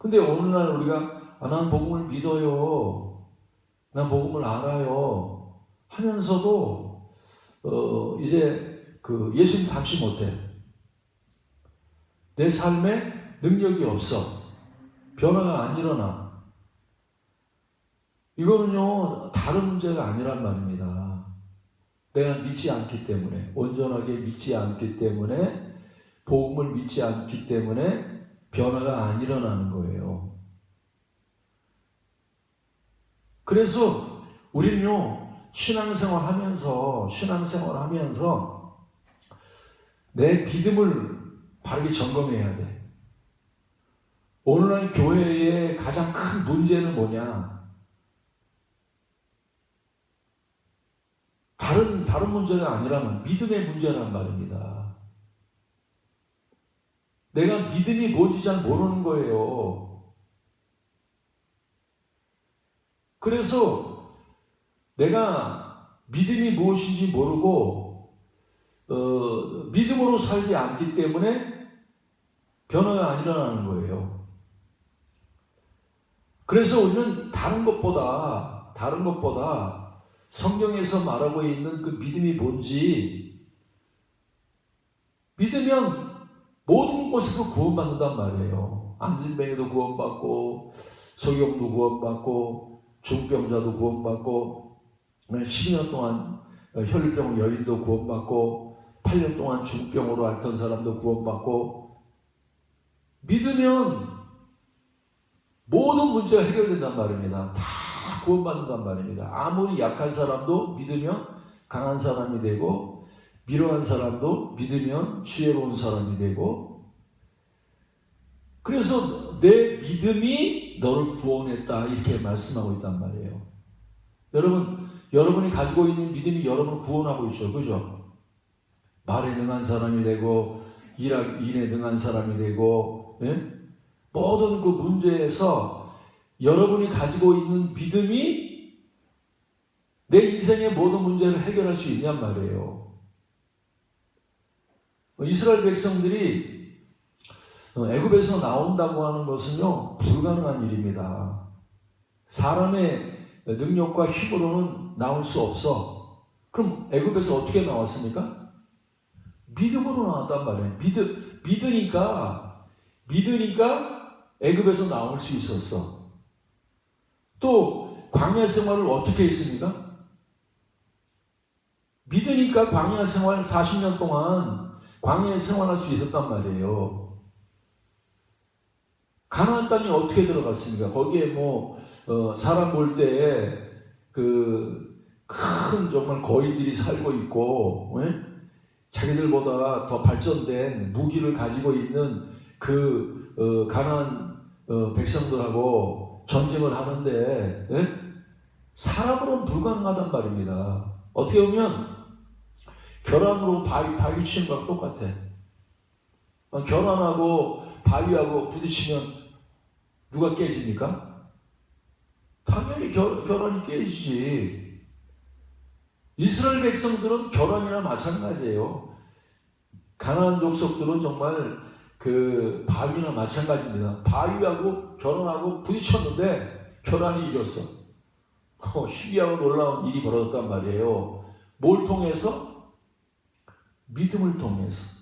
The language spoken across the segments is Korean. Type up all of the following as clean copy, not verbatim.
근데 오늘날 우리가 난 복음을 믿어요, 난 복음을 알아요 하면서도 이제 그 예수님 닮지 못해. 내 삶에 능력이 없어. 변화가 안 일어나. 이거는요 다른 문제가 아니란 말입니다. 내가 믿지 않기 때문에, 온전하게 믿지 않기 때문에, 복음을 믿지 않기 때문에 변화가 안 일어나는 거예요. 그래서 우리는요 신앙생활 하면서 내 믿음을 바르게 점검해야 돼. 오늘날 교회의 가장 큰 문제는 뭐냐? 다른 문제가 아니라면 믿음의 문제란 말입니다. 내가 믿음이 뭔지 잘 모르는 거예요. 그래서 내가 믿음이 무엇인지 모르고 믿음으로 살지 않기 때문에 변화가 안 일어나는 거예요. 그래서 우리는 다른 것보다 성경에서 말하고 있는 그 믿음이 뭔지, 믿으면 모든 곳에서 구원받는단 말이에요. 안진뱅이도 구원받고, 소경도 구원받고, 중병자도 구원받고, 12년 동안 혈류병 여인도 구원받고, 8년 동안 중병으로 앓던 사람도 구원받고, 믿으면 모든 문제가 해결된단 말입니다. 다 구원받는단 말입니다. 아무리 약한 사람도 믿으면 강한 사람이 되고, 미련한 사람도 믿으면 지혜로운 사람이 되고, 그래서 내 믿음이 너를 구원했다 이렇게 말씀하고 있단 말이에요. 여러분이 가지고 있는 믿음이 여러분을 구원하고 있죠. 그죠? 말에 능한 사람이 되고, 일에 능한 사람이 되고, 예? 모든 그 문제에서 여러분이 가지고 있는 믿음이 내 인생의 모든 문제를 해결할 수 있냔 말이에요. 이스라엘 백성들이 애굽에서 나온다고 하는 것은요 불가능한 일입니다. 사람의 능력과 힘으로는 나올 수 없어. 그럼 애굽에서 어떻게 나왔습니까? 믿음으로 나왔단 말이에요. 믿으니까 애굽에서 나올 수 있었어. 또 광야 생활을 어떻게 했습니까? 믿으니까 광야 생활 40년 동안 광야에 생활할 수 있었단 말이에요. 가나안 땅에 어떻게 들어갔습니까? 거기에 사람 볼 때에 큰 정말 거인들이 살고 있고, 자기들보다 더 발전된 무기를 가지고 있는 가나안 백성들하고 전쟁을 하는데, 사람으로는 불가능하단 말입니다. 어떻게 보면 결함으로 바위 치는 거랑 똑같아. 결함하고 바위하고 부딪히면 누가 깨집니까? 당연히 결함이 깨지지. 이스라엘 백성들은 결함이나 마찬가지예요. 가나안 족속들은 정말 바위나 마찬가지입니다. 바위하고 결함하고 부딪혔는데 결함이 이겼어. 신기하고 놀라운 일이 벌어졌단 말이에요. 뭘 통해서? 믿음을 통해서.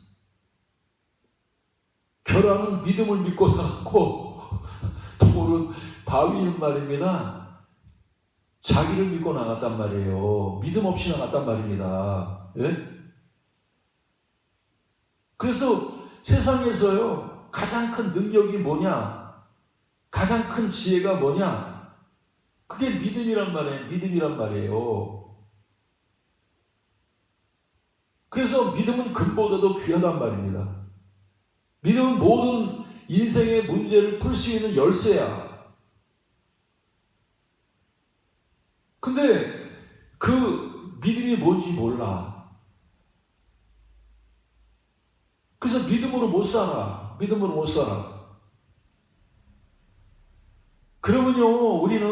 결함은 믿음을 믿고 나갔고, 돌은 바위는 말입니다. 자기를 믿고 나갔단 말이에요. 믿음 없이 나갔단 말입니다. 예? 그래서 세상에서요, 가장 큰 능력이 뭐냐? 가장 큰 지혜가 뭐냐? 그게 믿음이란 말이에요. 그래서 믿음은 금보다도 귀하단 말입니다. 믿음은 모든 인생의 문제를 풀 수 있는 열쇠야. 근데 그 믿음이 뭔지 몰라. 그래서 믿음으로 못 살아. 그러면요, 우리는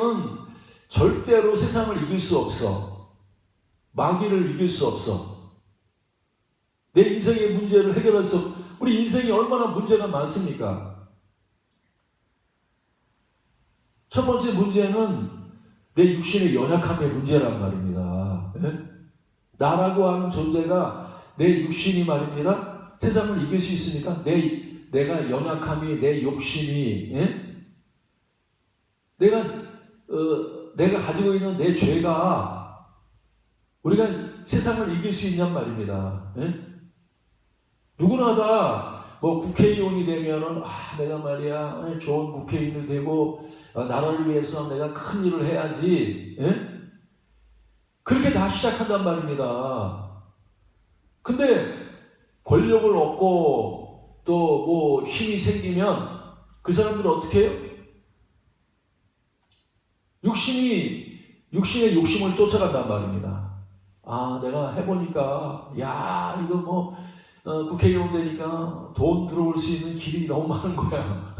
절대로 세상을 이길 수 없어. 마귀를 이길 수 없어. 내 인생의 문제를 해결할 수 없어. 우리 인생이 얼마나 문제가 많습니까? 첫 번째 문제는 내 육신의 연약함의 문제란 말입니다. 예? 나라고 하는 존재가 내 육신이 말입니다. 세상을 이길 수 있으니까 내가 연약함이 내 욕심이 예? 내가 가지고 있는 내 죄가 우리가 세상을 이길 수 있냔 말입니다. 예? 누구나 다 뭐 국회의원이 되면은 내가 말이야 좋은 국회의원이 되고 나라를 위해서 내가 큰 일을 해야지. 예? 그렇게 다 시작한단 말입니다. 근데 권력을 얻고 또 뭐 힘이 생기면 그 사람들은 어떻게 해요? 육신의 욕심을 쫓아간단 말입니다. 내가 해보니까 이거 뭐 국회의원 되니까 돈 들어올 수 있는 길이 너무 많은 거야.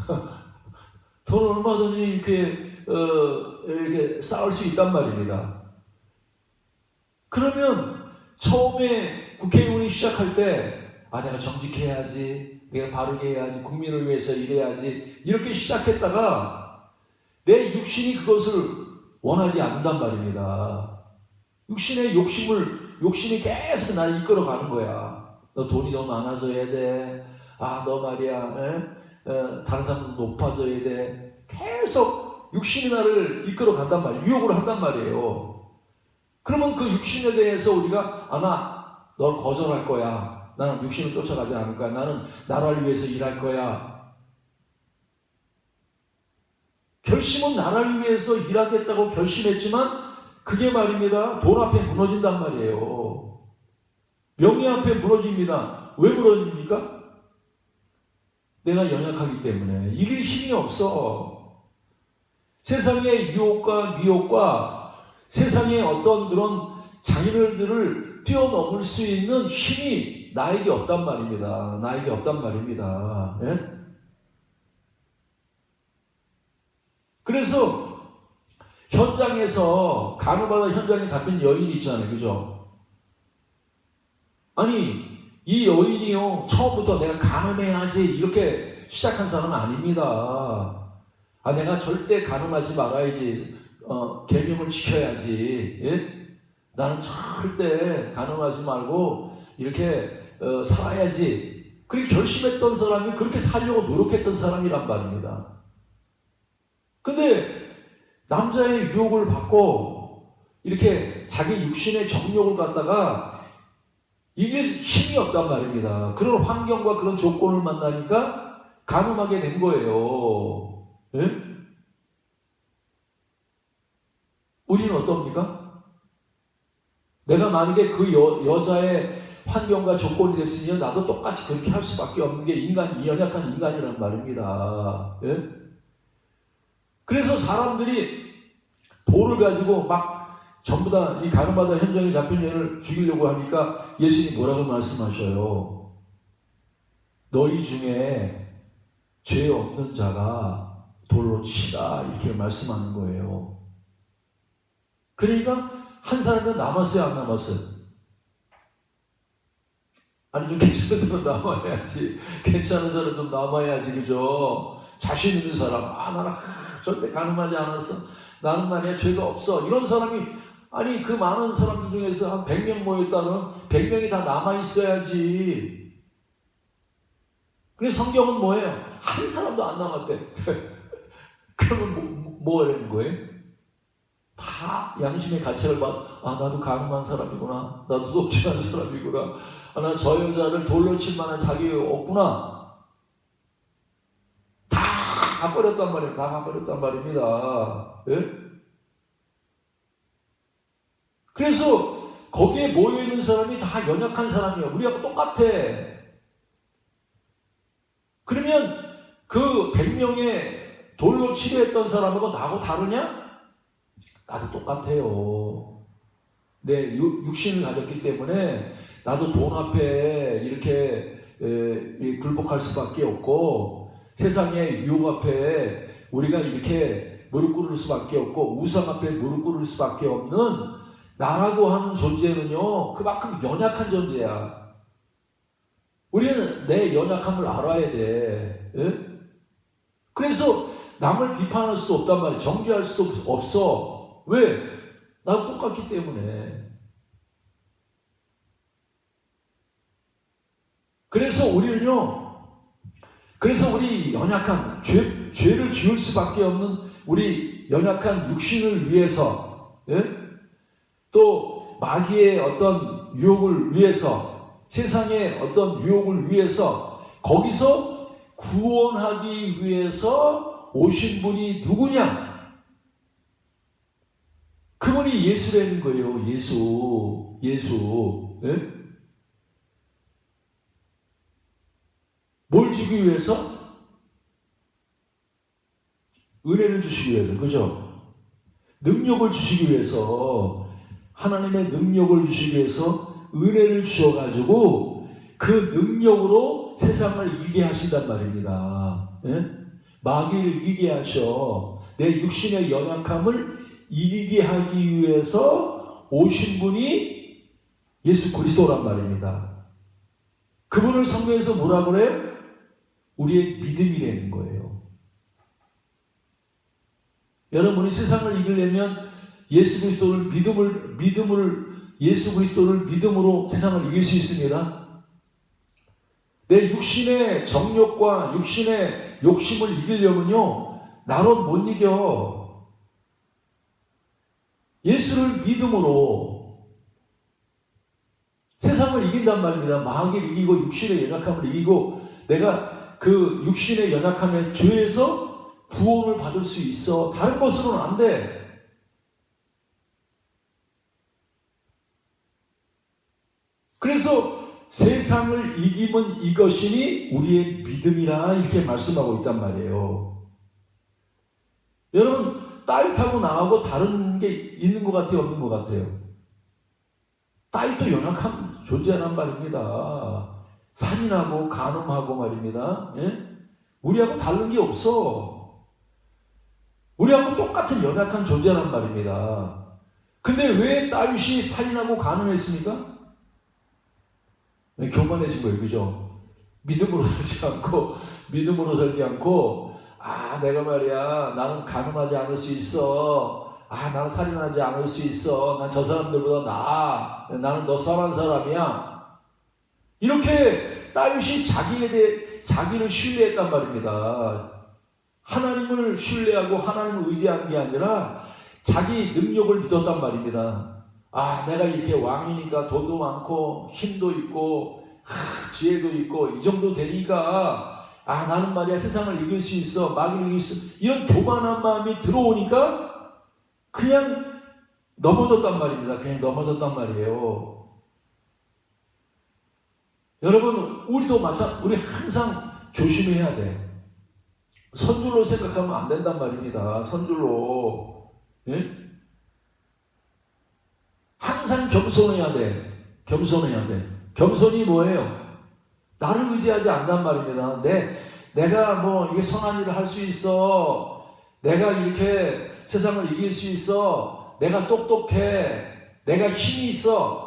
돈 얼마든지 이렇게 쌓을 수 있단 말입니다. 그러면 처음에 국회의원이 시작할 때 내가 정직해야지, 내가 바르게 해야지, 국민을 위해서 일해야지 이렇게 시작했다가 내 육신이 그것을 원하지 않는단 말입니다. 욕심이 계속 나를 이끌어가는 거야. 너 돈이 더 많아져야 돼. 너 말이야. 다른 사람도 높아져야 돼. 계속 육신이 나를 이끌어간단 말이에요. 유혹을 한단 말이에요. 그러면 그 육신에 대해서 우리가 널 거절할 거야. 나는 육신을 쫓아가지 않을 거야. 나는 나라를 위해서 일할 거야. 결심은 나라를 위해서 일하겠다고 결심했지만 그게 말입니다. 돈 앞에 무너진단 말이에요. 명예 앞에 무너집니다. 왜 무너집니까? 내가 연약하기 때문에. 이길 힘이 없어. 세상의 유혹과 미혹과 세상의 어떤 그런 장애물들을 뛰어넘을 수 있는 힘이 나에게 없단 말입니다. 예? 그래서 현장에서 가늠하다 현장에 잡힌 여인이 있잖아요. 그죠? 이 여인이요 처음부터 내가 가늠해야지 이렇게 시작한 사람은 아닙니다. 내가 절대 가늠하지 말아야지. 계명을 지켜야지. 예? 나는 절대 가늠하지 말고 이렇게 살아야지. 그렇게 결심했던 사람이 그렇게 살려고 노력했던 사람이란 말입니다. 근데 남자의 유혹을 받고 이렇게 자기 육신의 정욕을 갖다가 이게 힘이 없단 말입니다. 그런 환경과 그런 조건을 만나니까 가늠하게 된 거예요. 예? 우리는 어떻습니까? 내가 만약에 그 여자의 환경과 조건이 됐으면 나도 똑같이 그렇게 할 수밖에 없는 게 연약한 인간이란 말입니다. 예? 그래서 사람들이 돌을 가지고 막 전부 다 이 가늠하다 현장에 잡힌 여인을 죽이려고 하니까 예수님이 뭐라고 말씀하셔요? 너희 중에 죄 없는 자가 돌로 치라 이렇게 말씀하는 거예요. 그러니까 한 사람은 남았어요, 안 남았어요? 좀 괜찮은 사람 남아야지. 괜찮은 사람 좀 남아야지, 그죠? 자신 있는 사람, 나는 절대 가늠하지 않았어. 나는 말이야 죄가 없어. 이런 사람이 그 많은 사람들 중에서 한 100명 모였다면 100명이 다 남아있어야지. 그래서 성경은 뭐예요? 한 사람도 안 남았대. 그러면 뭐라는 거예요? 다 양심의 가책을 나도 가늠한 사람이구나. 나도 독침한 사람이구나. 나 저 여자를 돌로 칠 만한 자격이 없구나. 다 가버렸단 말이에요. 다 가버렸단 말입니다. 예? 그래서 거기에 모여있는 사람이 다 연약한 사람이야. 우리하고 똑같아. 그러면 그 100명의 돌로 치료했던 사람하고 나하고 다르냐? 나도 똑같아요. 내 육신을 가졌기 때문에 나도 돈 앞에 이렇게 굴복할 수밖에 없고 세상의 유혹 앞에 우리가 이렇게 무릎 꿇을 수밖에 없고 우상 앞에 무릎 꿇을 수밖에 없는 나라고 하는 존재는요 그만큼 연약한 존재야. 우리는 내 연약함을 알아야 돼. 예? 그래서 남을 비판할 수도 없단 말이에요. 정죄할 수도 없어. 왜? 나도 똑같기 때문에. 그래서 우리 연약한 죄를 지을 수밖에 없는 우리 연약한 육신을 위해서, 예? 또 마귀의 어떤 유혹을 위해서, 세상의 어떤 유혹을 위해서, 거기서 구원하기 위해서 오신 분이 누구냐? 그분이 예수라는 거예요. 예수. 예? 뭘 주기 위해서? 은혜를 주시기 위해서. 그죠? 능력을 주시기 위해서, 하나님의 능력을 주시기 위해서 은혜를 주셔가지고 그 능력으로 세상을 이기게 하신단 말입니다. 예? 마귀를 이기게 하셔. 내 육신의 연약함을 이기게 하기 위해서 오신 분이 예수 그리스도란 말입니다. 그분을 성경에서 뭐라 그래요? 우리의 믿음이라는 거예요. 여러분이 세상을 이기려면 예수 그리스도를 예수 그리스도를 믿음으로 세상을 이길 수 있습니다. 내 육신의 정욕과 육신의 욕심을 이기려면요, 나로 못 이겨. 예수를 믿음으로 세상을 이긴단 말입니다. 마귀를 이기고 육신의 연약함을 이기고 내가 그 육신의 연약함의 죄에서 구원을 받을 수 있어. 다른 것으로는 안 돼. 그래서 세상을 이기면 이것이니 우리의 믿음이라 이렇게 말씀하고 있단 말이에요. 여러분, 다윗하고 나하고 다른 게 있는 것 같아요? 없는 것 같아요? 다윗도 연약한 존재란 말입니다. 산인하고 간음하고 말입니다. 예? 우리하고 다른 게 없어. 우리하고 똑같은 연약한 존재란 말입니다. 근데 왜 다윗이 살인하고 간음했습니까? 교만해진 거예요. 그죠? 믿음으로 살지 않고, 내가 말이야, 나는 간음하지 않을 수 있어. 나는 살인하지 않을 수 있어. 난 저 사람들보다 나아. 나는 더 선한 사람이야. 이렇게 다윗이 자기를 신뢰했단 말입니다. 하나님을 신뢰하고 하나님을 의지하는 게 아니라 자기 능력을 믿었단 말입니다. 내가 이렇게 왕이니까 돈도 많고 힘도 있고 지혜도 있고 이 정도 되니까 나는 말이야 세상을 이길 수 있어, 마귀를 이길 수, 이런 교만한 마음이 들어오니까 그냥 넘어졌단 말입니다. 그냥 넘어졌단 말이에요. 여러분, 우리 항상 조심해야 돼. 선줄로 생각하면 안 된단 말입니다. 선줄로. 예? 항상 겸손해야 돼. 겸손이 뭐예요? 나를 의지하지 않단 말입니다. 내가 이게 선한 일을 할 수 있어. 내가 이렇게 세상을 이길 수 있어. 내가 똑똑해. 내가 힘이 있어.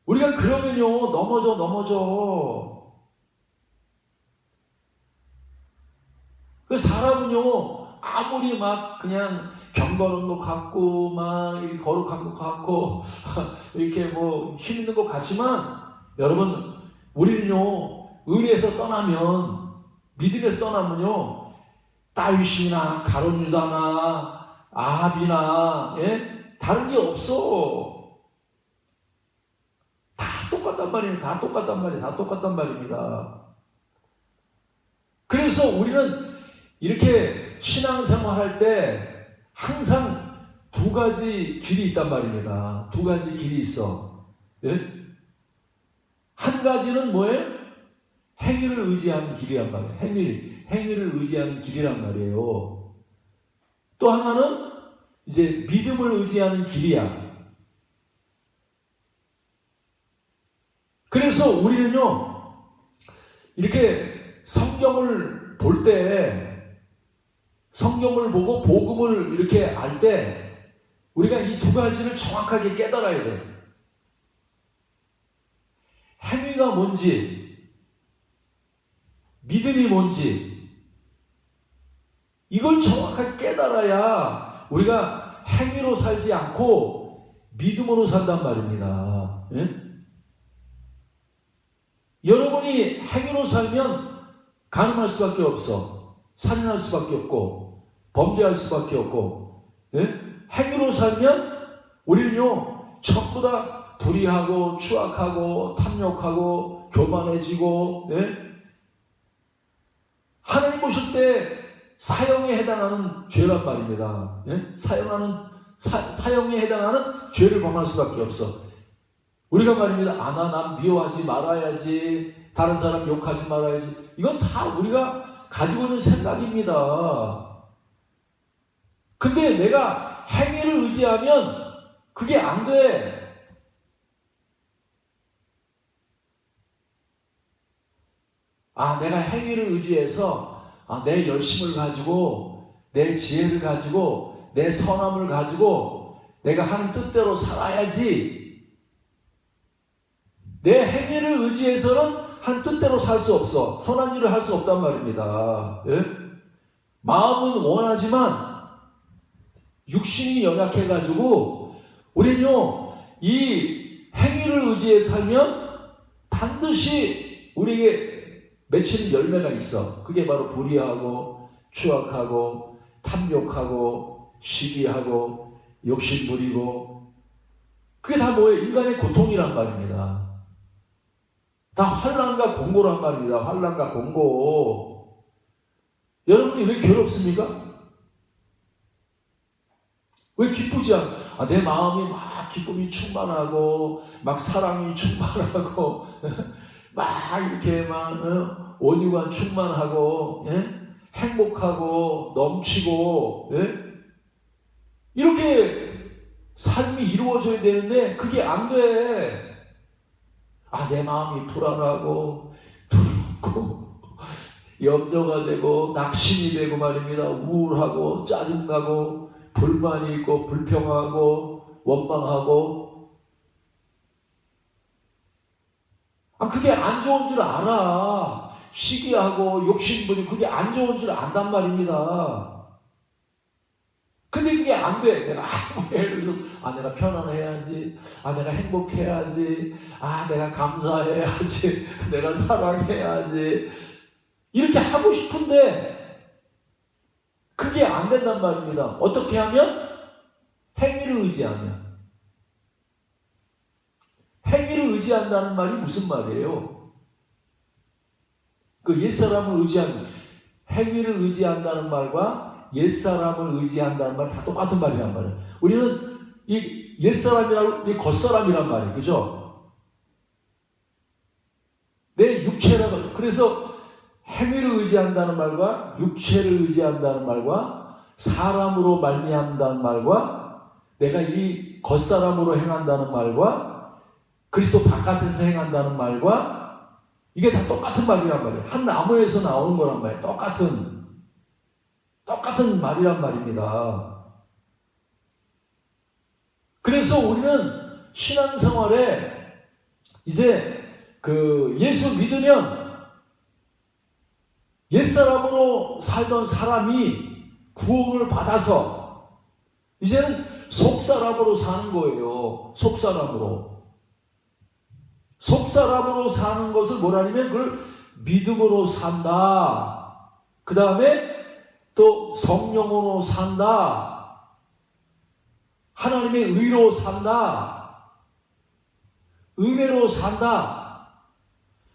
우리가 그러면요, 넘어져. 그 사람은요, 아무리 그냥 경건한 것 같고, 이렇게 거룩한 것 같고, 이렇게 힘 있는 것 같지만, 여러분, 우리는요, 은혜에서 떠나면, 믿음에서 떠나면요, 다윗이나 가룟유다나 아합이나, 예? 다른 게 없어. 다 똑같단 말입니다. 그래서 우리는 이렇게 신앙생활 할 때 항상 두 가지 길이 있단 말입니다. 두 가지 길이 있어. 예? 한 가지는 뭐예요? 행위를 의지하는 길이란 말이에요. 행위를 의지하는 길이란 말이에요. 또 하나는 이제 믿음을 의지하는 길이야. 그래서 우리는요, 이렇게 성경을 볼 때, 성경을 보고 복음을 이렇게 알 때, 우리가 이 두 가지를 정확하게 깨달아야 돼. 행위가 뭔지, 믿음이 뭔지, 이걸 정확하게 깨달아야 우리가 행위로 살지 않고 믿음으로 산단 말입니다. 예? 여러분이 행위로 살면 가늠할 수밖에 없어. 살인할 수밖에 없고 범죄할 수밖에 없고, 예? 행위로 살면 우리는요 전부 다 불의하고 추악하고 탐욕하고 교만해지고, 예? 하나님 보실 때 사형에 해당하는 죄란 말입니다. 예? 사형에 해당하는 죄를 범할 수밖에 없어. 우리가 말입니다. 난 미워하지 말아야지, 다른 사람 욕하지 말아야지. 이건 다 우리가 가지고 있는 생각입니다. 근데 내가 행위를 의지하면 그게 안 돼. 내가 행위를 의지해서 내 열심을 가지고 내 지혜를 가지고 내 선함을 가지고 내가 하는 뜻대로 살아야지. 내 행위를 의지해서는 한 뜻대로 살 수 없어. 선한 일을 할 수 없단 말입니다. 예? 마음은 원하지만 육신이 연약해가지고 우리는요 이 행위를 의지해 살면 반드시 우리에게 맺히는 열매가 있어. 그게 바로 불의하고 추악하고 탐욕하고 시기하고 욕심부리고, 그게 다 뭐예요? 인간의 고통이란 말입니다. 다 환난과 공고란 말입니다. 환난과 공고. 여러분이 왜 괴롭습니까? 왜 기쁘지 않아? 내 마음이 막 기쁨이 충만하고 막 사랑이 충만하고 막 이렇게 막 온유가 충만하고, 예? 행복하고 넘치고, 예? 이렇게 삶이 이루어져야 되는데 그게 안 돼. 내 마음이 불안하고 두렵고 염려가 되고 낙심이 되고 말입니다. 우울하고 짜증나고 불만이 있고 불평하고 원망하고, 그게 안 좋은 줄 알아. 시기하고 욕심부리고 그게 안 좋은 줄 안단 말입니다. 근데 그게 안 돼. 내가 예를 들어서 내가 편안해야지, 내가 행복해야지, 내가 감사해야지, 내가 사랑해야지, 이렇게 하고 싶은데 그게 안 된단 말입니다. 어떻게 하면? 행위를 의지하면. 행위를 의지한다는 말이 무슨 말이에요? 그 옛사람을 의지하는, 행위를 의지한다는 말과 옛사람을 의지한다는 말 다 똑같은 말이란 말이에요. 우리는 이 옛사람이라고 이 겉사람이란 말이에요. 그죠? 내 육체라고. 그래서 행위를 의지한다는 말과 육체를 의지한다는 말과 사람으로 말미암다는 말과 내가 이 겉사람으로 행한다는 말과 그리스도 바깥에서 행한다는 말과 이게 다 똑같은 말이란 말이에요. 한 나무에서 나오는 거란 말이에요. 똑같은 말이란 말입니다. 그래서 우리는 신앙생활에 이제 예수 믿으면 옛사람으로 살던 사람이 구원을 받아서 이제는 속사람으로 사는 거예요. 속사람으로 사는 것을 뭐라냐면 그걸 믿음으로 산다. 그 다음에 또 성령으로 산다. 하나님의 의로 산다. 은혜로 산다.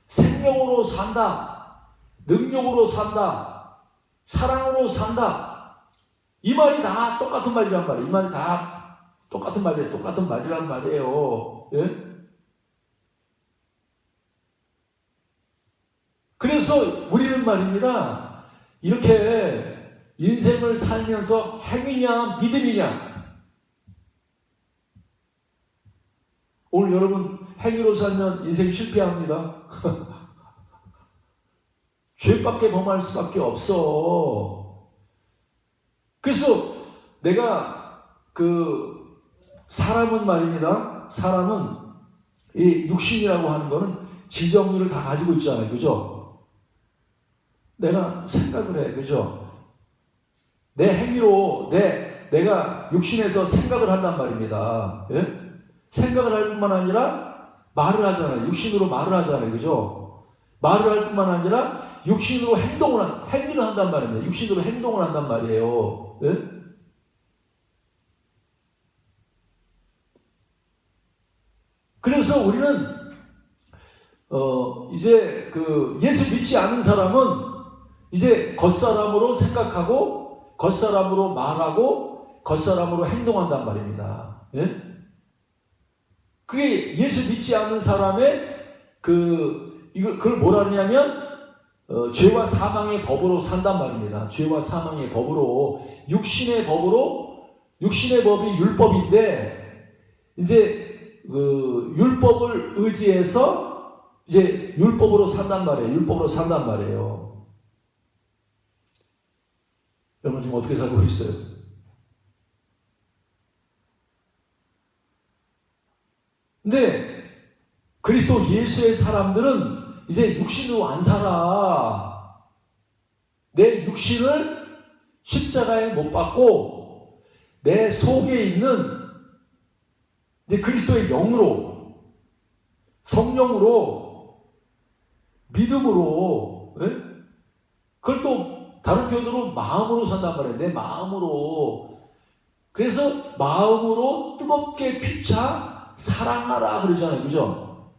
생명으로 산다. 능력으로 산다. 사랑으로 산다. 이 말이 다 똑같은 말이란 말이에요. 이 말이 다 똑같은 말이에요. 똑같은 말이란 말이에요. 예? 그래서 우리는 말입니다. 이렇게 인생을 살면서 행위냐 믿음이냐. 오늘 여러분 행위로 살면 인생 실패합니다. 죄밖에 범할 수밖에 없어. 그래서 내가 사람은 말입니다. 사람은 이 육신이라고 하는 거는 지정률을 다 가지고 있잖아요. 그죠? 내가 생각을 해. 그죠? 내 행위로 내가 육신에서 생각을 한단 말입니다. 예? 생각을 할 뿐만 아니라 말을 하잖아요. 육신으로 말을 하잖아요. 그죠? 말을 할 뿐만 아니라 육신으로 행위를 한단 말입니다. 육신으로 행동을 한단 말이에요. 예? 그래서 우리는 이제 예수 믿지 않는 사람은 이제 겉사람으로 생각하고 겉사람으로 말하고 겉사람으로 행동한단 말입니다. 예? 그게 예수 믿지 않는 사람의 그걸 뭐라 하냐면 죄와 사망의 법으로 산단 말입니다. 죄와 사망의 법으로 육신의 법이 율법인데 이제 율법을 의지해서 이제 율법으로 산단 말이에요. 여러분 지금 어떻게 살고 있어요? 근데 그리스도 예수의 사람들은 이제 육신으로 안 살아. 내 육신을 십자가에 못 박고 내 속에 있는 이제 그리스도의 영으로, 성령으로, 믿음으로, 예? 그걸 또 다른 표현으로 마음으로 산단 말이에요. 내 마음으로. 그래서 마음으로 뜨겁게 피차 사랑하라 그러잖아요. 그죠?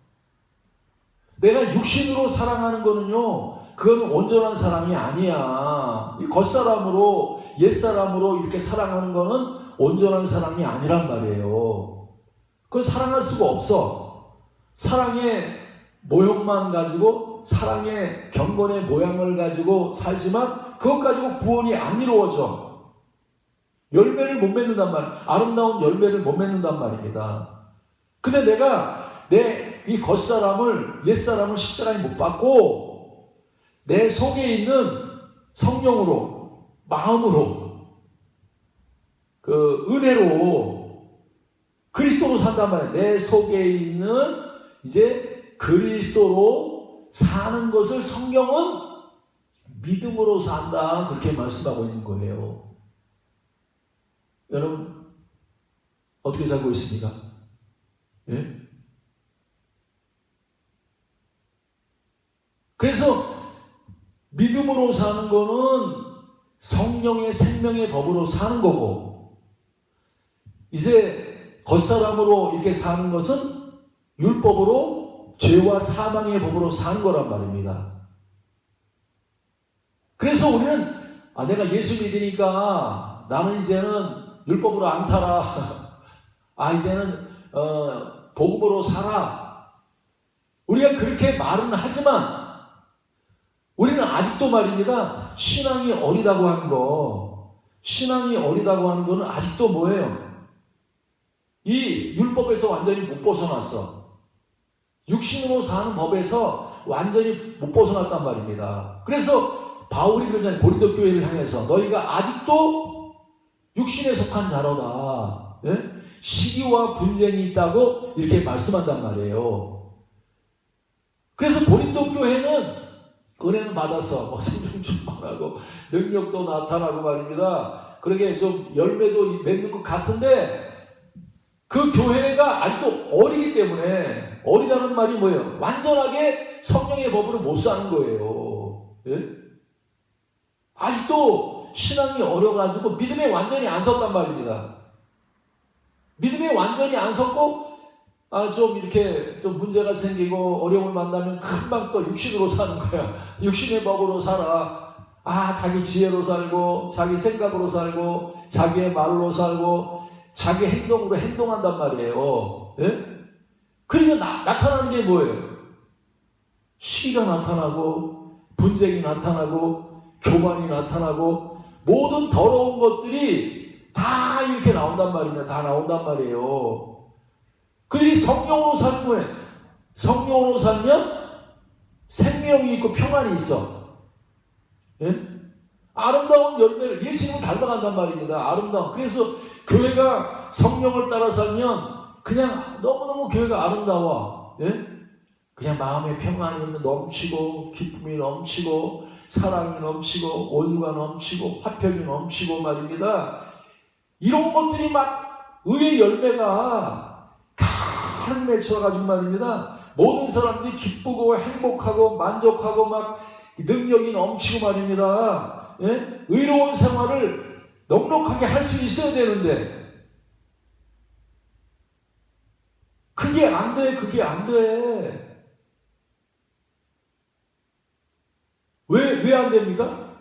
내가 육신으로 사랑하는 거는요, 그거는 온전한 사랑이 아니야. 겉사람으로, 옛사람으로 이렇게 사랑하는 거는 온전한 사랑이 아니란 말이에요. 그건 사랑할 수가 없어. 사랑의 모형만 가지고, 사랑의 경건의 모양을 가지고 살지만, 그것 가지고 구원이 안 이루어져. 열매를 못 맺는단 말이에요. 아름다운 열매를 못 맺는단 말입니다. 근데 내가 이 겉사람을, 옛사람을 십자가에 못 박고 내 속에 있는 성령으로, 마음으로, 은혜로 그리스도로 산단 말이에요. 내 속에 있는 이제 그리스도로 사는 것을 성경은 믿음으로 산다 그렇게 말씀하고 있는 거예요. 여러분 어떻게 살고 있습니까? 예? 그래서 믿음으로 사는 거는 성령의 생명의 법으로 사는 거고, 이제 겉사람으로 이렇게 사는 것은 율법으로 죄와 사망의 법으로 사는 거란 말입니다. 그래서 우리는 내가 예수 믿으니까 나는 이제는 율법으로 안 살아. 이제는 복음으로 살아. 우리가 그렇게 말은 하지만 우리는 아직도 말입니다. 신앙이 어리다고 하는 거는 아직도 뭐예요? 이 율법에서 완전히 못 벗어났어. 육신으로 사는 법에서 완전히 못 벗어났단 말입니다. 그래서 바울이 그러잖아요. 고린도 교회를 향해서 너희가 아직도 육신에 속한 자로다. 예? 시기와 분쟁이 있다고 이렇게 말씀한단 말이에요. 그래서 고린도 교회는 은혜는 받았어. 성령 충만하고 능력도 나타나고 말입니다. 그러게 좀 열매도 맺는 것 같은데 그 교회가 아직도 어리기 때문에, 어리다는 말이 뭐예요? 완전하게 성령의 법으로 못 사는 거예요. 예? 아직도 신앙이 어려가지고 믿음에 완전히 안 섰단 말입니다. 믿음에 완전히 안 섰고 좀 이렇게 좀 문제가 생기고 어려움을 만나면 금방 또 육신으로 사는 거야. 육신의 법으로 살아. 자기 지혜로 살고 자기 생각으로 살고 자기의 말로 살고 자기 행동으로 행동한단 말이에요. 예? 그러니까 나타나는 게 뭐예요? 시기가 나타나고 분쟁이 나타나고 교만이 나타나고 모든 더러운 것들이 다 이렇게 나온단 말입니다. 다 나온단 말이에요. 그들이 성령으로 사는 거예요. 성령으로 살면 생명이 있고 평안이 있어. 예? 아름다운 열매를 예수님을 닮아간단 말입니다. 아름다운. 그래서 교회가 성령을 따라 살면 그냥 너무너무 교회가 아름다워. 예? 그냥 마음에 평안이 넘치고 기쁨이 넘치고 사랑이 넘치고 온유가 넘치고 화평이 넘치고 말입니다. 이런 것들이 막 의의 열매가 가득 맺혀가지고 말입니다. 모든 사람들이 기쁘고 행복하고 만족하고 막 능력이 넘치고 말입니다. 예? 의로운 생활을 넉넉하게 할 수 있어야 되는데 그게 안 돼. 그게 안 돼. 왜 안 됩니까?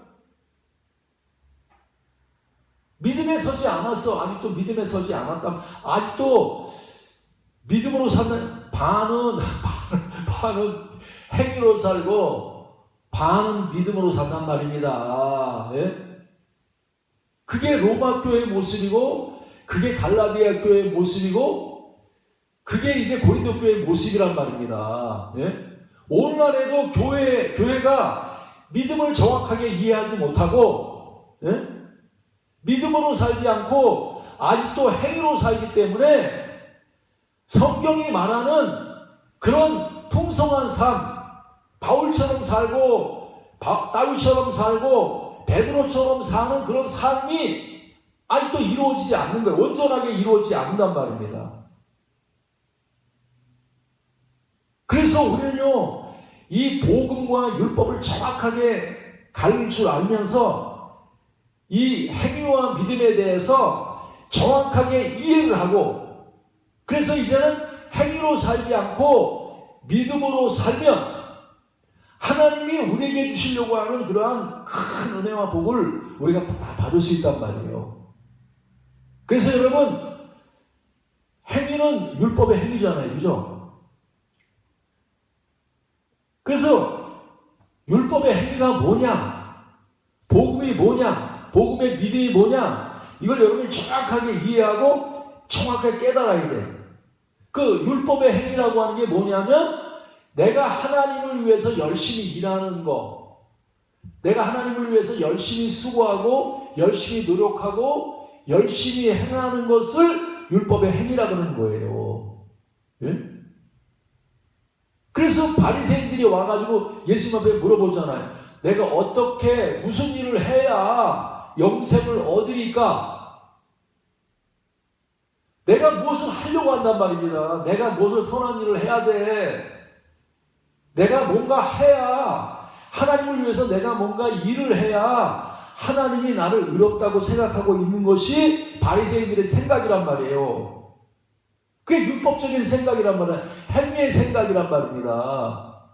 믿음에 서지 않았어. 아직도 믿음에 서지 않았다면 아직도 믿음으로 사는 반은 행위로 살고 반은 믿음으로 산단 말입니다. 예? 그게 로마 교회의 모습이고 그게 갈라디아 교회의 모습이고 그게 이제 고린도 교회의 모습이란 말입니다. 예? 오늘날에도 교회가 믿음을 정확하게 이해하지 못하고 예? 믿음으로 살지 않고 아직도 행위로 살기 때문에 성경이 말하는 그런 풍성한 삶, 바울처럼 살고 다윗처럼 살고 베드로처럼 사는 그런 삶이 아직도 이루어지지 않는 거예요. 온전하게 이루어지지 않는단 말입니다. 그래서 우리는요, 이 복음과 율법을 정확하게 가르칠 줄 알면서 이 행위와 믿음에 대해서 정확하게 이해를 하고 그래서 이제는 행위로 살지 않고 믿음으로 살면 하나님이 우리에게 주시려고 하는 그러한 큰 은혜와 복을 우리가 다 받을 수 있단 말이에요. 그래서 여러분, 행위는 율법의 행위잖아요. 그죠? 그래서 율법의 행위가 뭐냐? 복음이 뭐냐? 복음의 믿음이 뭐냐? 이걸 여러분이 정확하게 이해하고 정확하게 깨달아야 돼. 그 율법의 행위라고 하는 게 뭐냐면 내가 하나님을 위해서 열심히 일하는 거, 내가 하나님을 위해서 열심히 수고하고 열심히 노력하고 열심히 행하는 것을 율법의 행위라고 하는 거예요. 예? 그래서 바리새인들이 와가지고 예수님 앞에 물어보잖아요. 내가 어떻게 무슨 일을 해야 영생을 얻으리까? 내가 무엇을 하려고 한단 말입니다. 내가 무엇을 선한 일을 해야 돼. 내가 뭔가 해야 하나님을 위해서 내가 뭔가 일을 해야 하나님이 나를 의롭다고 생각하고 있는 것이 바리새인들의 생각이란 말이에요. 그게 율법적인 생각이란 말이에요. 행위의 생각이란 말입니다.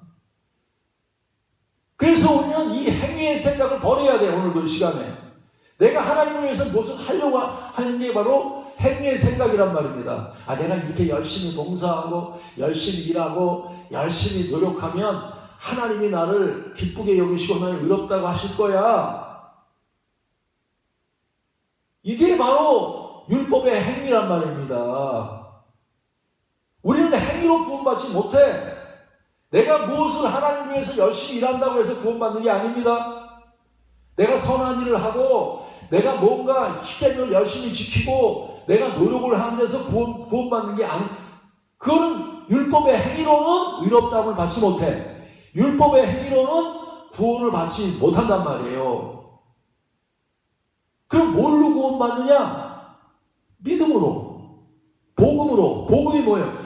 그래서 우리는 이 행위의 생각을 버려야 돼요. 오늘도 이 시간에. 내가 하나님을 위해서 무엇을 하려고 하는 게 바로 행위의 생각이란 말입니다. 내가 이렇게 열심히 봉사하고 열심히 일하고 열심히 노력하면 하나님이 나를 기쁘게 여기시고 나를 의롭다고 하실 거야. 이게 바로 율법의 행위란 말입니다. 우리는 행위로 구원받지 못해. 내가 무엇을 하나님을 위해서 열심히 일한다고 해서 구원받는 게 아닙니다. 내가 선한 일을 하고 내가 뭔가 십계명을 열심히 지키고 내가 노력을 하는 데서 구원받는 게 아니. 그거는 율법의 행위로는 의롭다함을 받지 못해. 율법의 행위로는 구원을 받지 못한단 말이에요. 그럼 뭘로 구원받느냐? 믿음으로, 복음으로. 복음이 뭐예요?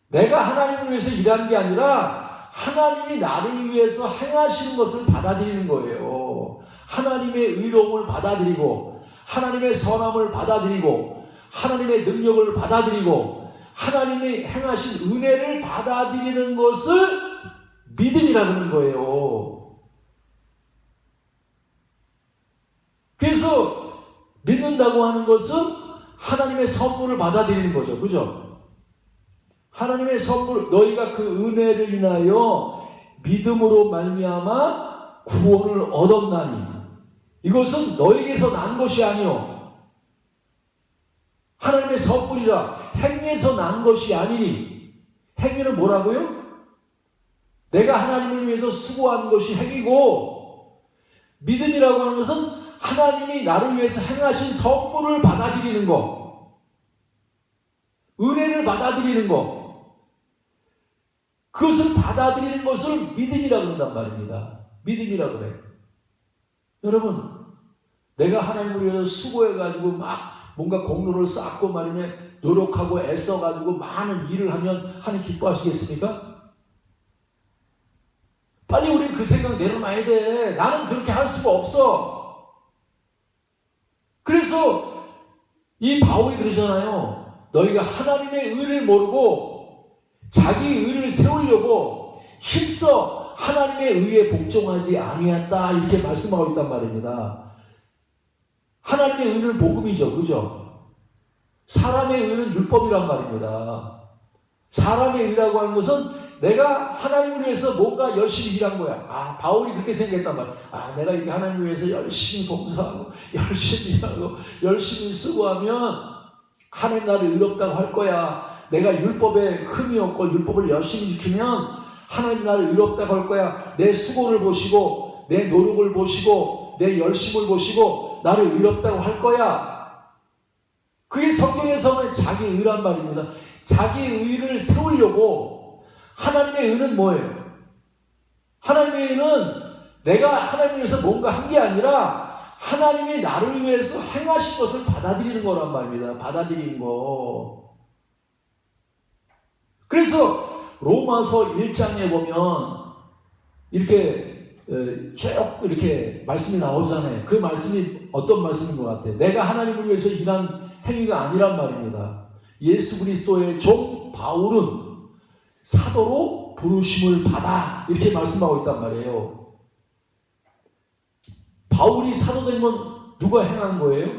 내가 하나님을 위해서 일하는 게 아니라 하나님이 나를 위해서 행하시는 것을 받아들이는 거예요. 하나님의 의로움을 받아들이고 하나님의 선함을 받아들이고 하나님의 능력을 받아들이고 하나님이 행하신 은혜를 받아들이는 것을 믿음이라고 하는 거예요. 그래서 믿는다고 하는 것은 하나님의 선물을 받아들이는 거죠. 그죠? 하나님의 선물, 너희가 그 은혜를 인하여 믿음으로 말미암아 구원을 얻었나니 이것은 너에게서 난 것이 아니요 하나님의 선물이라 행위에서 난 것이 아니니. 행위는 뭐라고요? 내가 하나님을 위해서 수고한 것이 행위고 믿음이라고 하는 것은 하나님이 나를 위해서 행하신 선물을 받아들이는 것, 은혜를 받아들이는 것, 그것을 받아들이는 것을 믿음이라고 한단 말입니다. 믿음이라고 그래요. 여러분, 내가 하나님을 위해서 수고해가지고 막 뭔가 공로를 쌓고 말이면 노력하고 애써가지고 많은 일을 하면 하나님 기뻐하시겠습니까? 빨리 우리는 그 생각 내려놔야 돼. 나는 그렇게 할 수가 없어. 그래서 이 바울이 그러잖아요. 너희가 하나님의 의를 모르고 자기 의를 세우려고 힘써 하나님의 의에 복종하지 아니했다. 이렇게 말씀하고 있단 말입니다. 하나님의 의는 복음이죠. 그죠? 사람의 의는 율법이란 말입니다. 사람의 의라고 하는 것은 내가 하나님을 위해서 뭔가 열심히 일한 거야. 바울이 그렇게 생각했단 말이야. 내가 이렇게 하나님을 위해서 열심히 봉사하고 열심히 일하고 열심히 수고하면 하나님 나를 의롭다고 할 거야. 내가 율법에 흠이 없고 율법을 열심히 지키면 하나님 나를 의롭다고 할 거야. 내 수고를 보시고 내 노력을 보시고 내 열심을 보시고 나를 의롭다고 할 거야. 그게 성경에서는 자기 의란 말입니다. 자기 의를 세우려고 하나님의 의는 뭐예요? 하나님의 의는 내가 하나님을 위해서 뭔가 한 게 아니라 하나님이 나를 위해서 행하신 것을 받아들이는 거란 말입니다. 받아들이는 거. 그래서 로마서 1장에 보면 이렇게 쭉 이렇게 말씀이 나오잖아요. 그 말씀이 어떤 말씀인 것 같아요? 내가 하나님을 위해서 일한 행위가 아니란 말입니다. 예수 그리스도의 종 바울은 사도로 부르심을 받아 이렇게 말씀하고 있단 말이에요. 바울이 사도된 건 누가 행한 거예요?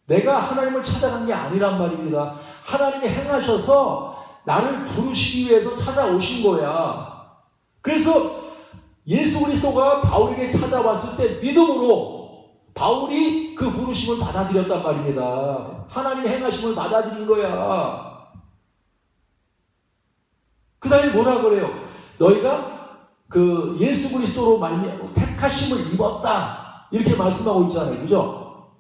내가 하나님을 찾아간 게 아니란 말입니다. 하나님이 행하셔서 나를 부르시기 위해서 찾아오신 거야. 그래서 예수 그리스도가 바울에게 찾아왔을 때 믿음으로 바울이 그 부르심을 받아들였단 말입니다. 하나님의 행하심을 받아들인 거야. 그 다음에 뭐라 그래요? 너희가 그 예수 그리스도로 말미암아 택하심을 입었다. 이렇게 말씀하고 있잖아요. 그죠?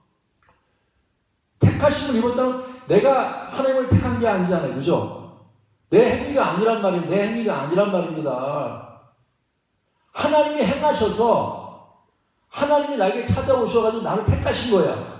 택하심을 입었다는 내가 하나님을 택한 게 아니잖아요. 그죠? 내 행위가 아니란 말입니다. 내 행위가 아니란 말입니다. 하나님이 행하셔서 하나님이 나에게 찾아오셔가지고 나를 택하신 거야.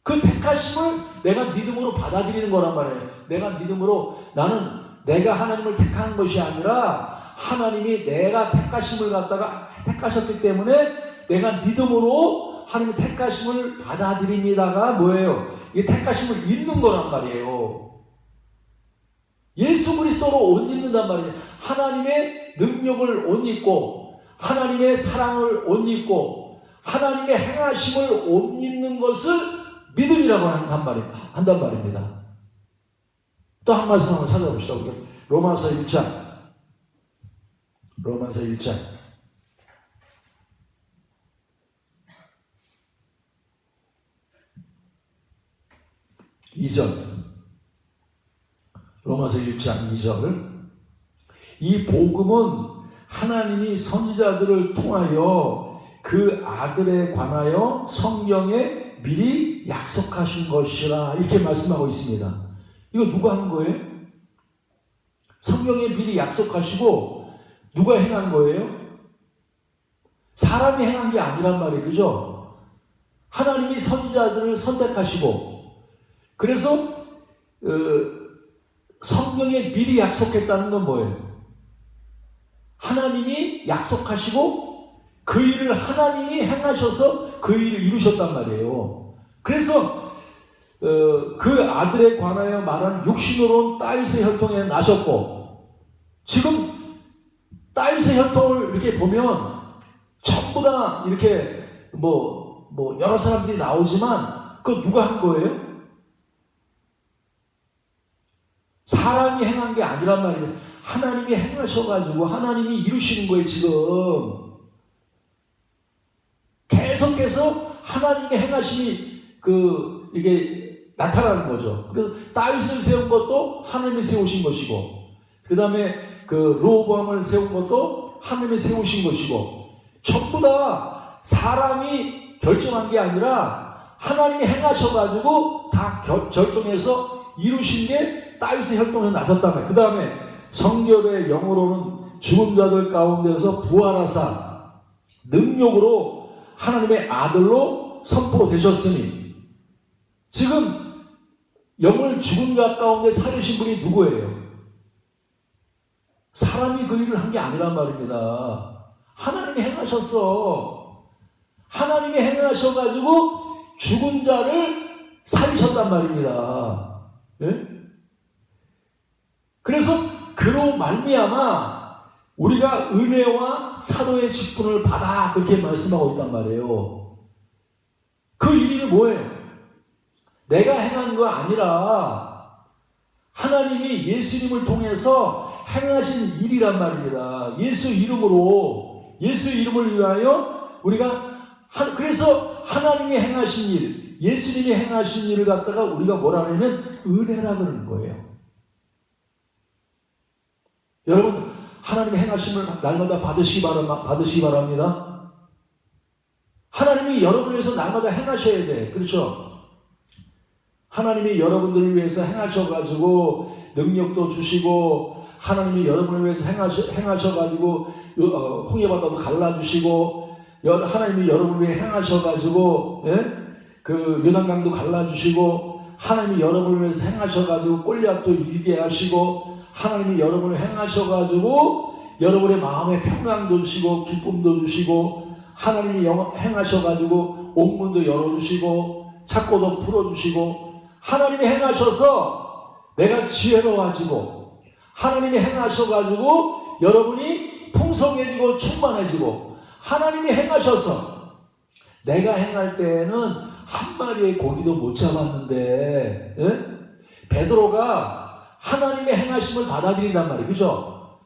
그 택하심을 내가 믿음으로 받아들이는 거란 말이에요. 내가 믿음으로 나는 내가 하나님을 택한 것이 아니라 하나님이 내가 택하심을 갖다가 택하셨기 때문에 내가 믿음으로 하나님의 택하심을 받아들입니다가 뭐예요? 이 택하심을 입는 거란 말이에요. 예수 그리스도로 옷 입는단 말이에요. 하나님의 능력을 옷 입고 하나님의 사랑을 옷 입고 하나님의 행하심을 옷 입는 것을 믿음이라고 한단 말입니다. 또 한 말씀 한번 찾아봅시다. 우리가 로마서 1장. 로마서 1장. 2절. 로마서 1장 2절. 이 복음은 하나님이 선지자들을 통하여 그 아들에 관하여 성경에 미리 약속하신 것이라 이렇게 말씀하고 있습니다. 이거 누가 한 거예요? 성경에 미리 약속하시고 누가 행한 거예요? 사람이 행한 게 아니란 말이에요. 그죠? 하나님이 선지자들을 선택하시고 그래서 성경에 미리 약속했다는 건 뭐예요? 하나님이 약속하시고 그 일을 하나님이 행하셔서 그 일을 이루셨단 말이에요. 그래서 그 아들에 관하여 말하는 육신으로는 다윗의 혈통에 나셨고 지금 다윗의 혈통을 이렇게 보면 전부 다 이렇게 뭐 여러 사람들이 나오지만 그거 누가 한 거예요? 사람이 행한 게 아니란 말이에요. 하나님이 행하셔가지고 하나님이 이루시는 거예요. 지금 계속해서 하나님의 행하심이 이게 나타나는 거죠. 그래서 다윗을 세운 것도 하나님이 세우신 것이고, 그 다음에 그 르호보암을 세운 것도 하나님이 세우신 것이고, 전부 다 사람이 결정한 게 아니라 하나님이 행하셔가지고 다 결정해서 이루신 게 다윗의 혈통에 나섰다며. 그 다음에 성결의 영으로는 죽은 자들 가운데서 부활하사 능력으로 하나님의 아들로 선포되셨으니, 지금 영을 죽은 자 가운데 살리신 분이 누구예요? 사람이 그 일을 한 게 아니란 말입니다. 하나님이 행하셨어. 하나님이 행하셔가지고 죽은 자를 살리셨단 말입니다. 예? 그래서 그로 말미암아 우리가 은혜와 사도의 직분을 받아, 그렇게 말씀하고 있단 말이에요. 그 일이 뭐예요? 내가 행한 거 아니라 하나님이 예수님을 통해서 행하신 일이란 말입니다. 예수 이름으로, 예수 이름을 위하여 우리가 그래서 하나님이 행하신 일, 예수님이 행하신 일을 갖다가 우리가 뭐라 하냐면 은혜라 그러는 거예요. 여러분, 하나님의 행하심을 날마다 받으시기 바랍니다. 하나님이 여러분을 위해서 날마다 행하셔야 돼. 그렇죠? 하나님이 여러분들을 위해서 행하셔가지고 능력도 주시고, 하나님이 여러분을 위해서 행하셔가지고 홍해바다도 갈라주시고, 하나님이 여러분을 위해 행하셔가지고, 예? 그 요단강도 갈라주시고, 하나님이 여러분을 위해서 행하셔가지고 골리앗도 이기게 하시고, 하나님이 여러분을 행하셔가지고 여러분의 마음에 평강도 주시고 기쁨도 주시고, 하나님이 행하셔가지고 옥문도 열어주시고 착고도 풀어주시고, 하나님이 행하셔서 내가 지혜로워지고, 하나님이 행하셔가지고 여러분이 풍성해지고 충만해지고, 하나님이 행하셔서 내가 행할 때에는 한 마리의 고기도 못 잡았는데, 예? 베드로가 하나님의 행하심을 받아들인단 말이에요. 그죠?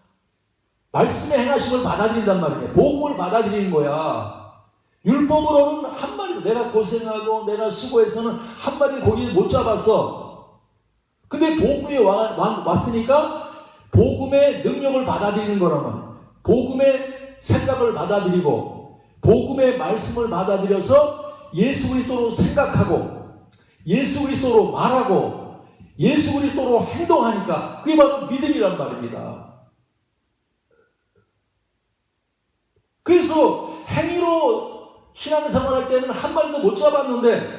말씀의 행하심을 받아들인단 말이에요. 복음을 받아들이는 거야. 율법으로는 한 마리도, 내가 고생하고 내가 수고해서는 한 마리 고기를 못 잡았어. 근데 복음이 왔으니까 복음의 능력을 받아들이는 거란 말이에요. 복음의 생각을 받아들이고 복음의 말씀을 받아들여서 예수 그리스도로 생각하고 예수 그리스도로 말하고 예수 그리스도로 행동하니까 그게 바로 믿음이란 말입니다. 그래서 행위로 신앙생활할 때는 한 마리도 못 잡았는데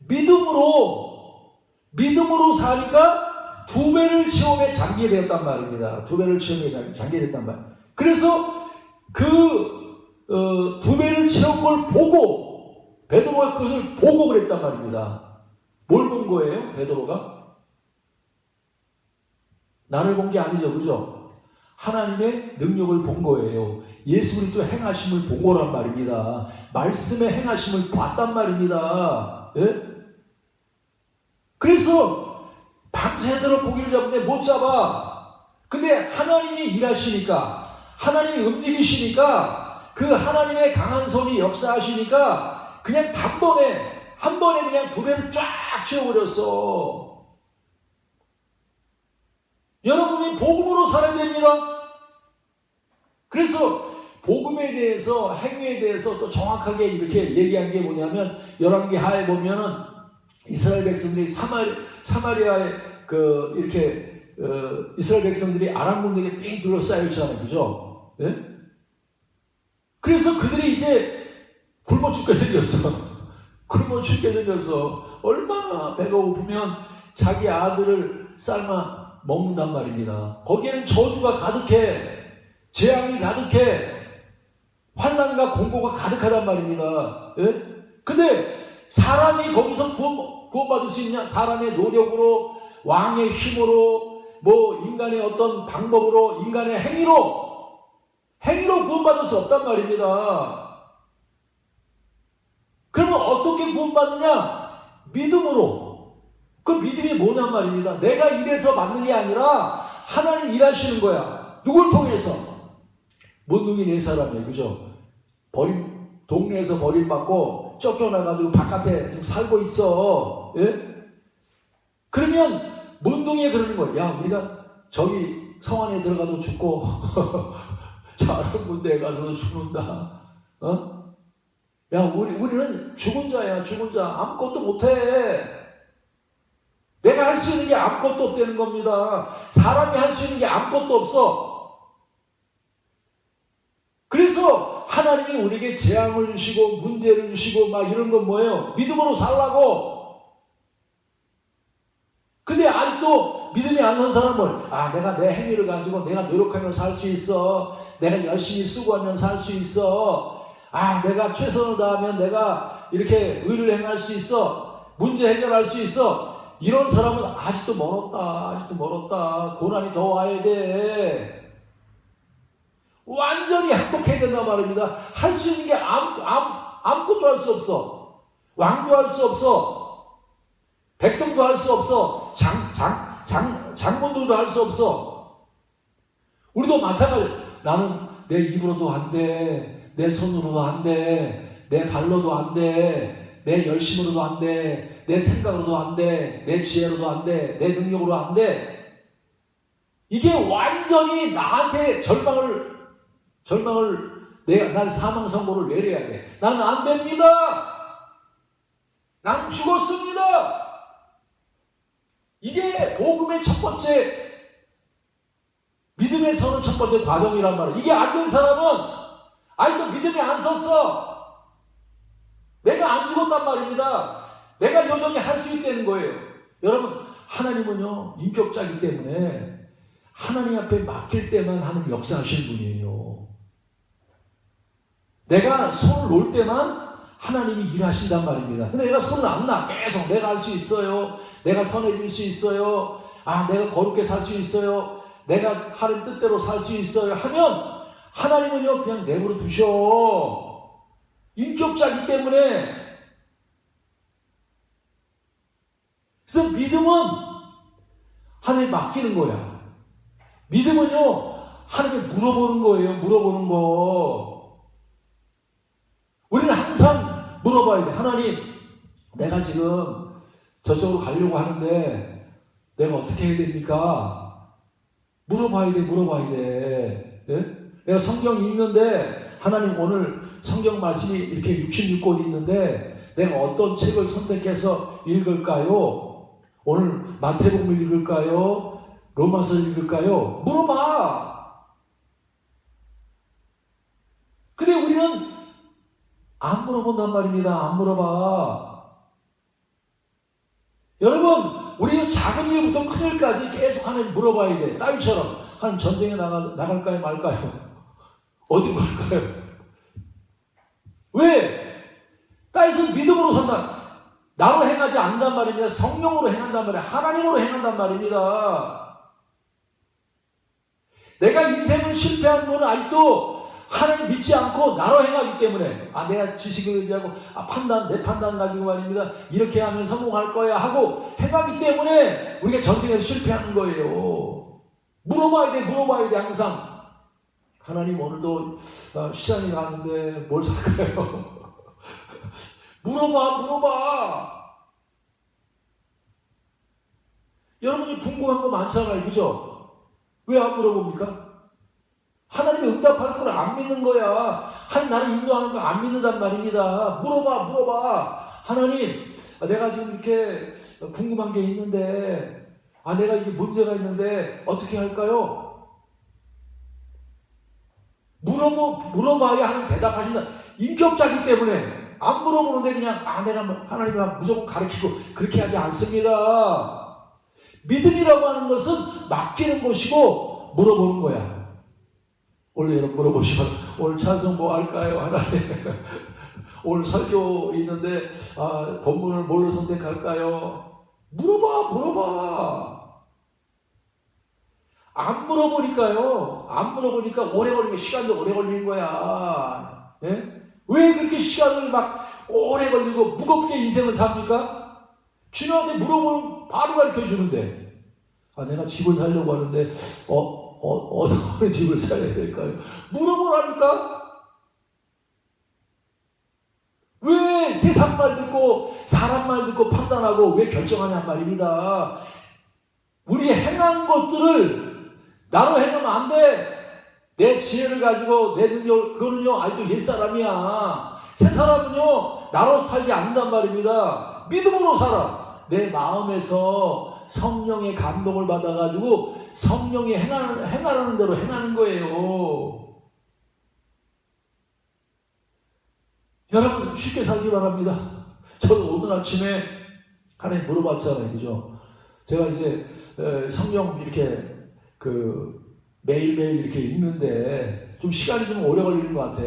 믿음으로 사니까 두 배를 체험에 잠기게 되었단 말입니다. 두 배를 체험에 잠기게 됐단 말이에요. 그래서 두 배를 채운 걸 보고, 베드로가 그것을 보고 그랬단 말입니다. 뭘 본 거예요? 베드로가? 나를 본 게 아니죠. 그죠? 하나님의 능력을 본 거예요. 예수 그리스도의 행하심을 본 거란 말입니다. 말씀의 행하심을 봤단 말입니다. 예? 그래서 밤새도록 고기를 잡는데 못 잡아. 근데 하나님이 일하시니까, 하나님이 움직이시니까, 그 하나님의 강한 손이 역사하시니까 그냥 한 번에 그냥 두 배를 쫙 채워버렸어. 여러분이 복음으로 살아야 됩니다. 그래서 복음에 대해서, 행위에 대해서 또 정확하게 이렇게 얘기한 게 뭐냐면, 열왕기 하에 보면은 이스라엘 백성들이 사마리아에 이렇게 이스라엘 백성들이 아람 군대에게 삥 둘러싸여 있잖아요. 그죠? 예? 그래서 그들이 이제 굶어 죽게 생겼어. 굶어 죽게 생겨서 얼마나 배가 고프면 자기 아들을 삶아 먹는단 말입니다. 거기에는 저주가 가득해, 재앙이 가득해, 환난과 공고가 가득하단 말입니다. 예? 근데 사람이 거기서 구원받을 수 있냐? 사람의 노력으로, 왕의 힘으로, 인간의 어떤 방법으로, 인간의 행위로 구원받을 수 없단 말입니다. 그러면 어떻게 구원받느냐? 믿음으로. 그 믿음이 뭐냔 말입니다. 내가 이래서 받는 게 아니라 하나님 일하시는 거야. 누굴 통해서? 문둥이 네 사람이에요. 그죠? 동네에서 버림받고 쫓겨나가지고 바깥에 지금 살고 있어. 예? 그러면 문둥이에 그러는 거예요. 야, 우리가 저기 성 안에 들어가도 죽고 다른 군대에 가서도 죽는다. 어? 야, 우리는 죽은 자야, 죽은 자. 아무것도 못해. 내가 할 수 있는 게 아무것도 없다는 겁니다. 사람이 할 수 있는 게 아무것도 없어. 그래서 하나님이 우리에게 재앙을 주시고 문제를 주시고 막 이런 건 뭐예요? 믿음으로 살라고. 근데 아직도 믿음이 안 선 사람은 내가 내 행위를 가지고 내가 노력하면 살 수 있어. 내가 열심히 수고하면 살 수 있어. 내가 최선을 다하면 내가 이렇게 의를 행할 수 있어. 문제 해결할 수 있어. 이런 사람은 아직도 멀었다. 고난이 더 와야 돼. 완전히 행복해야 된단 말입니다. 할 수 있는 게 아무것도 할 수 없어. 왕도 할 수 없어. 백성도 할 수 없어. 장군들도 할 수 없어. 우리도 마찬가지. 나는 내 입으로도 안 돼. 내 손으로도 안 돼. 내 발로도 안 돼. 내 열심으로도 안 돼. 내 생각으로도 안 돼. 내 지혜로도 안 돼. 내 능력으로 안 돼. 이게 완전히 나한테 난 사망 선고를 내려야 돼. 나는 안 됩니다. 나는 죽었습니다. 이게 복음의 첫 번째, 믿음에 서는 첫 번째 과정이란 말이에요. 이게 안 된 사람은 아직도 믿음이 안 섰어. 내가 안 죽었단 말입니다. 내가 여전히 할 수 있다는 거예요. 여러분, 하나님은요 인격자이기 때문에 하나님 앞에 맡길 때만 하는 역사하시는 분이에요. 내가 손을 놓을 때만 하나님이 일하신단 말입니다. 근데 내가 손을 안 놔. 계속 내가 할 수 있어요. 내가 선해질 수 있어요. 내가 거룩게 살 수 있어요. 내가 하나님 뜻대로 살 수 있어요. 하면 하나님은요 그냥 내버려 두셔. 인격자이기 때문에. 그래서 믿음은 하나님에 맡기는 거야. 믿음은요 하나님께 물어보는 거예요. 물어보는 거. 우리는 항상 물어봐야 돼. 하나님, 내가 지금 저쪽으로 가려고 하는데 내가 어떻게 해야 됩니까? 물어봐야 돼. 예? 내가 성경 읽는데 하나님 오늘 성경 말씀이 이렇게 66권이 있는데 내가 어떤 책을 선택해서 읽을까요? 오늘 마태복음 읽을까요? 로마서 읽을까요? 물어봐. 근데 우리는 안 물어본단 말입니다. 안 물어봐. 여러분, 우리 작은 일부터 큰 일까지 계속 하나님 물어봐야 돼. 다윗처럼 하나님 전쟁에 나갈까요 말까요? 어디로 갈까요? 왜? 다윗은 믿음으로 산다. 나로 행하지 않는단 말입니다. 성령으로 행한단 말이야. 하나님으로 행한단 말입니다. 내가 인생을 실패한 거는 아직도 하나님 믿지 않고 나로 행하기 때문에 내가 지식을 의지하고 내 판단 가지고 말입니다. 이렇게 하면 성공할 거야 하고 행하기 때문에 우리가 전쟁에서 실패하는 거예요. 물어봐야 돼 항상. 하나님 오늘도 시장에 가는데 뭘 살까요? 물어봐. 여러분이 궁금한 거 많잖아요. 그죠? 왜 안 물어봅니까? 하나님이 응답할 걸 안 믿는 거야. 하나님 나를 인도하는 거 안 믿는단 말입니다. 물어봐. 하나님, 내가 지금 이렇게 궁금한 게 있는데, 내가 이게 문제가 있는데 어떻게 할까요? 물어봐야 하는 대답하신다. 인격자기 때문에 안 물어보는데 그냥 내가 하나님이 무조건 가르치고 그렇게 하지 않습니다. 믿음이라고 하는 것은 맡기는 것이고 물어보는 거야. 오늘 여러분 물어보시면 오늘 찬송 뭐 할까요? 하나님 오늘 설교 있는데 본문을 뭘로 선택할까요? 물어봐. 안 물어보니까 오래 걸리는 시간도 오래 걸리는 거야. 예? 왜 그렇게 시간을 막 오래 걸리고 무겁게 인생을 삽니까? 주님한테 물어보면 바로 가르쳐 주는데 내가 집을 살려고 하는데 어느 집을 사야 될까요? 물어보라니까? 왜 세상 말 듣고 사람 말 듣고 판단하고 왜 결정하냔 말입니다. 우리 행한 것들을 나로 행하면 안 돼. 내 지혜를 가지고 내 능력, 그거는요 아직도 옛사람이야. 새사람은요 나로 살지 않는단 말입니다. 믿음으로 살아. 내 마음에서 성령의 감동을 받아가지고 성령이 행하라는 대로 행하는 거예요. 여러분 쉽게 살기 바랍니다. 저도 오늘 아침에 하나님 물어봤잖아요. 그죠? 제가 이제 성경 이렇게 매일매일 이렇게 읽는데 좀 시간이 좀 오래 걸리는 것 같아.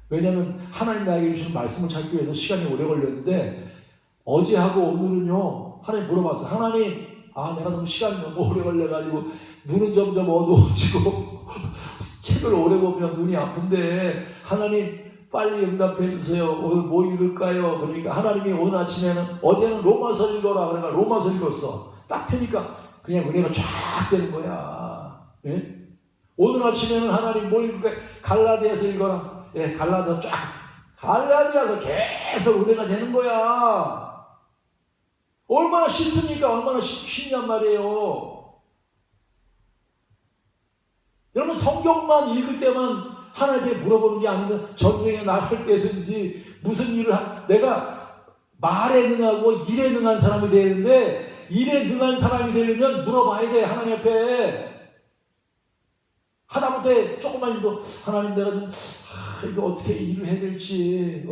왜냐하면 하나님 나에게 주시는 말씀을 찾기 위해서 시간이 오래 걸렸는데 어제하고 오늘은요 하나님 물어봤어요. 하나님 내가 너무 시간이 너무 오래 걸려가지고 눈은 점점 어두워지고 책을 오래 보면 눈이 아픈데 하나님 빨리 응답해 주세요. 오늘 뭐 읽을까요? 그러니까 하나님이 오늘 아침에는 어제는 로마서 읽어라 그러니까 로마서 읽었어. 딱 펴니까 그냥 은혜가 쫙 되는 거야. 예? 오늘 아침에는 하나님 뭐 읽을까요? 갈라디아서 읽어라. 예, 갈라디아서 계속 은혜가 되는 거야. 얼마나 쉽습니까? 얼마나 쉽냔 말이에요. 여러분 성경만 읽을 때만 하나님께 물어보는 게 아니면 전쟁에 나갈 때든지 무슨 일을 내가 말에 능하고 일에 능한 사람이 되는데 일에 능한 사람이 되려면 물어봐야 돼. 하나님 앞에. 하다못해 조금만 일도 하나님 내가 좀 이거 어떻게 일을 해야 될지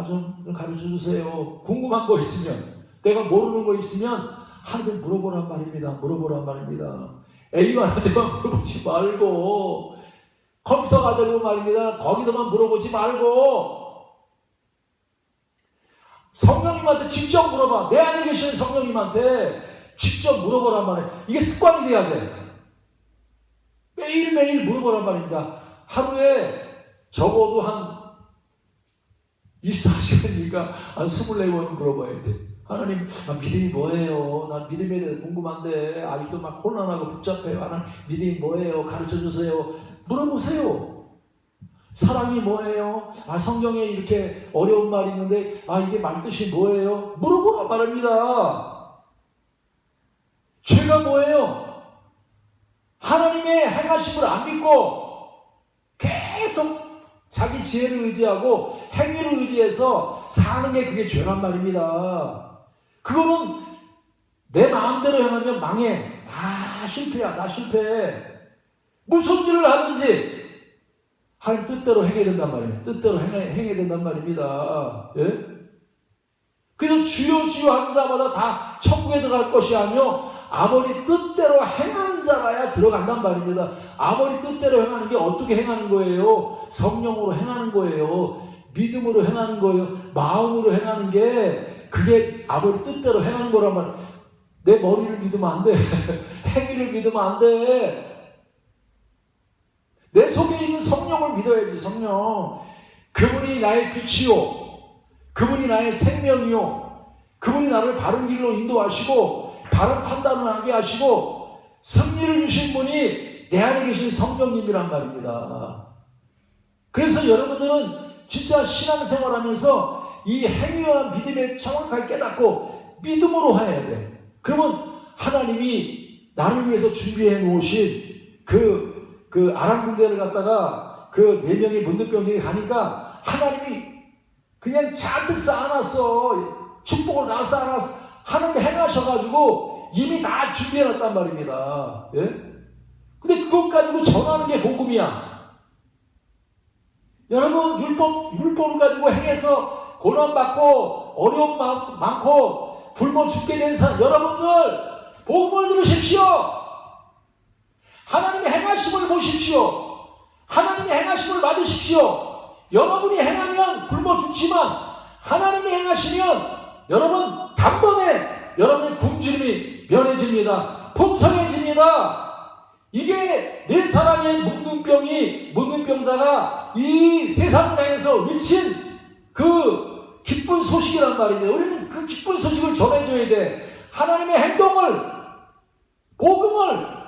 좀 가르쳐 주세요. 궁금한 거 있으면 내가 모르는 거 있으면 하나님 물어보란 말입니다. A만한테만 물어보지 말고 컴퓨터가 되고 말입니다. 거기서만 물어보지 말고 성령님한테 직접 물어봐. 내 안에 계시는 성령님한테 직접 물어보란 말이에요. 이게 습관이 돼야 돼. 매일매일 물어보란 말입니다. 하루에 적어도 한 24시간이니까 한 24번은 물어봐야 돼. 하나님, 믿음이 뭐예요? 난 믿음에 대해 궁금한데 아직도 막 혼란하고 복잡해요. 하나님, 믿음이 뭐예요? 가르쳐 주세요. 물어보세요. 사랑이 뭐예요? 성경에 이렇게 어려운 말이 있는데 이게 말뜻이 뭐예요? 물어보란 말입니다. 죄가 뭐예요? 하나님의 행하심을 안 믿고 계속 자기 지혜를 의지하고 행위를 의지해서 사는 게 그게 죄란 말입니다. 그거는 내 마음대로 행하면 망해. 다 실패야. 다 실패. 무슨 일을 하든지 하나님 뜻대로 행해야 된단 말이에요. 뜻대로 행해야 된단 말입니다. 예? 그래서 주여 주여 하는 자마다 다 천국에 들어갈 것이 아니요 아버지 뜻대로 행하는 자라야 들어간단 말입니다. 아버지 뜻대로 행하는 게 어떻게 행하는 거예요? 성령으로 행하는 거예요. 믿음으로 행하는 거예요. 마음으로 행하는 게 그게 아버지 뜻대로 행하는 거란 말이에요. 내 머리를 믿으면 안 돼. 행위를 믿으면 안 돼. 내 속에 있는 성령을 믿어야지. 성령. 그분이 나의 빛이요 그분이 나의 생명이요 그분이 나를 바른 길로 인도하시고 바른 판단을 하게 하시고 승리를 주신 분이 내 안에 계신 성령님이란 말입니다. 그래서 여러분들은 진짜 신앙생활하면서 이 행위와 믿음에 정확하게 깨닫고 믿음으로 해야 돼. 그러면 하나님이 나를 위해서 준비해 놓으신 그 아람 군대를 갖다가 그 4명의 문둥병에게 가니까 하나님이 그냥 잔뜩 쌓아놨어. 축복을 다 쌓아놨어. 하나님 행하셔가지고 이미 다 준비해놨단 말입니다. 예? 근데 그것 가지고 전하는 게 복음이야. 여러분 율법을 가지고 행해서 고난받고 어려움 많고 굶어 죽게 된 사람 여러분들 복음을 들으십시오. 하나님의 행하심을 보십시오. 하나님의 행하심을 받으십시오. 여러분이 행하면 굶어 죽지만 하나님이 행하시면 여러분 단번에 여러분의 굶주림이 면해집니다. 풍성해집니다. 이게 내 사랑의 문둥병자가 이 세상을 향해서 외친 그 기쁜 소식이란 말입니다. 우리는 그 기쁜 소식을 전해줘야 돼. 하나님의 행동을 복음을